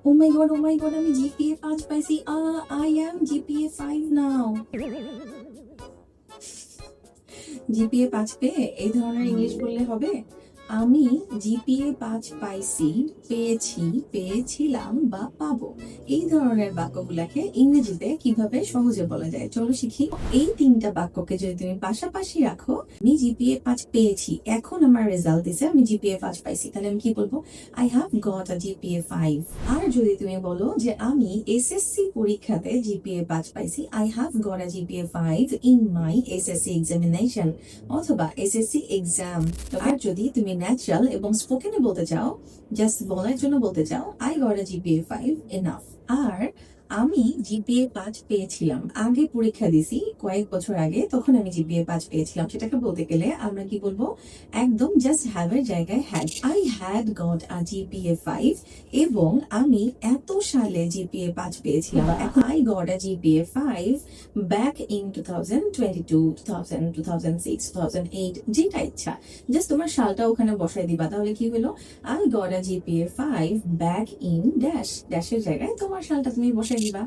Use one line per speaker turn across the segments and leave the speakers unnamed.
O my god, আমি জিপিএ 5 পাইছি। I am GPA 5 now. GPA 5 পেয়ে এই ধরনের ইংলিশ বললে হবে? আমি জিপিএ 5 পাইছি, পেয়েছি, পেয়েছিলাম বা পাবো, এই ধরনের বাক্যগুলাকে ইংরেজিতে কিভাবে সহজে বলা যায় চলো শিখি। এই তিনটা বাক্যকে যদি তুমি পাশাপাশি রাখো, আমি জিপিএ 5 পেয়েছি, এখন আমার রেজাল্ট দিছে আমি জিপিএ 5 পাইছি, তাহলে আমি কি বলবো? I have got a GPA 5। আর যদি তুমি বলো যে আমি এসএসসি পরীক্ষাতে জিপিএ 5 পাইছি, I have got a GPA 5 in my SSC examination অথবা এসএসসি এক্সাম। আর যদি তুমি ন্যাচারাল এবং স্পোকেনে বলতে চাও, জাস্ট বলার জন্য বলতে চাও, I got a GPA 5 enough. আর আমি জিপিএ 5 পেয়েছিলাম, আগে পরীক্ষা দিছি কয়েক বছর আগে, তখন আমি জিপিএ 5 পেয়েছিলাম, সেটাকে বলতে গেলে আমরা কি বলবো? একদম জাস্ট হ্যাভ এর জায়গায় had. I had got a GPA 5 এবং আমি এত সালে জিপিএ 5 পেয়েছিলাম। I got a GPA 5 back in 2022, 2000, 2006, 2008, যেটা ইচ্ছা, জাস্ট তোমার সালটা ওখানে বসাই দিবা, তাহলে কি হলো? I got a GPA 5 back in dash, ড্যাশের জায়গায় তোমার সালটা তুমি বসাই দিবা।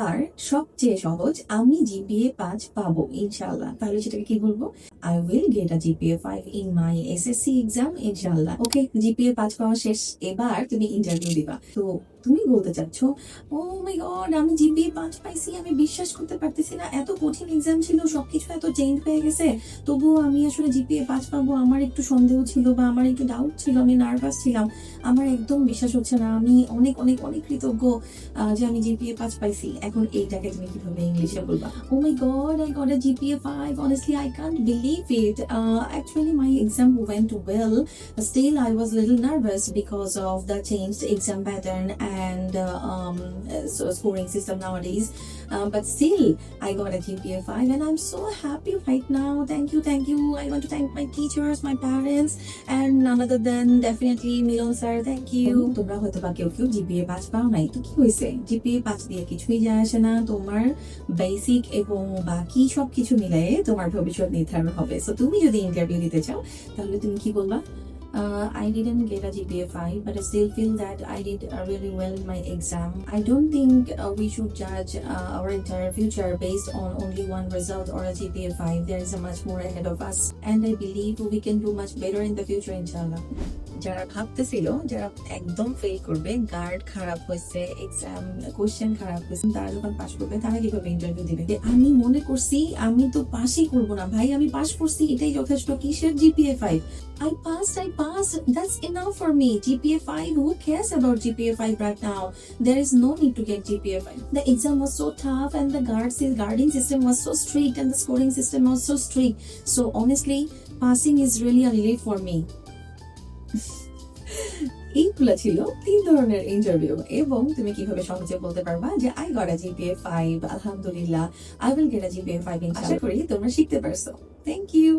আর সবচেয়ে সহজ, আমি জিপিএ 5 পাবো ইনশাআল্লাহ, তাহলে সেটাকে কি বলবো? I will get a GPA 5 in my SSC exam ইনশাআল্লাহ। ওকে, জিপিএ 5 পাওয়া শেষ, এবার তুমি ইন্টারভিউ দিবা। তো তুমি বলতে চাচ্ছ, ও মাই গড, আমি জিপিএ 5 পাইছি, আমি বিশ্বাস করতে পারতেছি না, এত কঠিন এক্সাম ছিল, সবকিছু এত চেঞ্জ হয়ে গেছে, তবুও আমি আসলে জিপিএ 5 পাবো, আমার একটু সন্দেহ ছিল বা আমার একটু ডাউট ছিল, আমি নার্ভাস ছিলাম, আমার একদম বিশ্বাস হচ্ছে না, আমি অনেক অনেক অনেক কৃতজ্ঞ যে আমি জিপিএ 5 পাইছি। এখন এইটাকে তুমি কিভাবে ইংলিশে বলবা? Oh my god, I got a GPA 5, honestly I can't believe it. Actually my exam went well, still I was a little nervous because of the changed exam pattern and so scoring system nowadays, but still I got a GPA 5 and I'm so happy right now. Thank you, I want to thank my teachers, my parents, and none other than definitely Milon sir. Thank you. তোমরা হয়তো বা কেউ GPA 5 পাও নাই, তো কি হয়েছে? GPA 5 দিয়ে কিছুই যায় আসে না, তোমার বেসিক এবং বাকি সবকিছু মিলিয়ে তোমার ভবিষ্যৎ নির্ধারণ হবে। সো তুমি যদি ইন্টারভিউ দিতে চাও, তাহলে তুমি কি বলবা? I didn't get a GPA 5, but I still feel that I did really well in my exam. I don't think we should judge our entire future based on only one result or a GPA 5. There is a much more ahead of us, and I believe we can do much better in the future, inshallah. যারা ভাবতেছিল যারা একদম fail করবে, guard খারাপ হয়েছে, exam question খারাপ হয়েছে, তারা যখন পাস করবে, তারা কিভাবে ইন্টারভিউ দিবে? আমি মনে করছি আমি তো পাসই করবো না, ভাই আমি পাস করছি, এটাই যথেষ্ট, কিসের GPA 5? I passed. That's enough for me. GPA 5, who cares about GPA 5 right now? There is no need to get GPA 5. The exam was so tough and the guarding system was so strict and the scoring system was so strict. So honestly, passing is really a relief for me. এইগুলা ছিল 3 ধরনের interview, এবং তুমি কিভাবে সহজে বলতে পারবা যে I got a GPA 5, আলহামদুলিল্লাহ, I will get a GPA 5 ইনশাআল্লাহ। আশা করি তোমরা শিখতে পারছো। Thank you.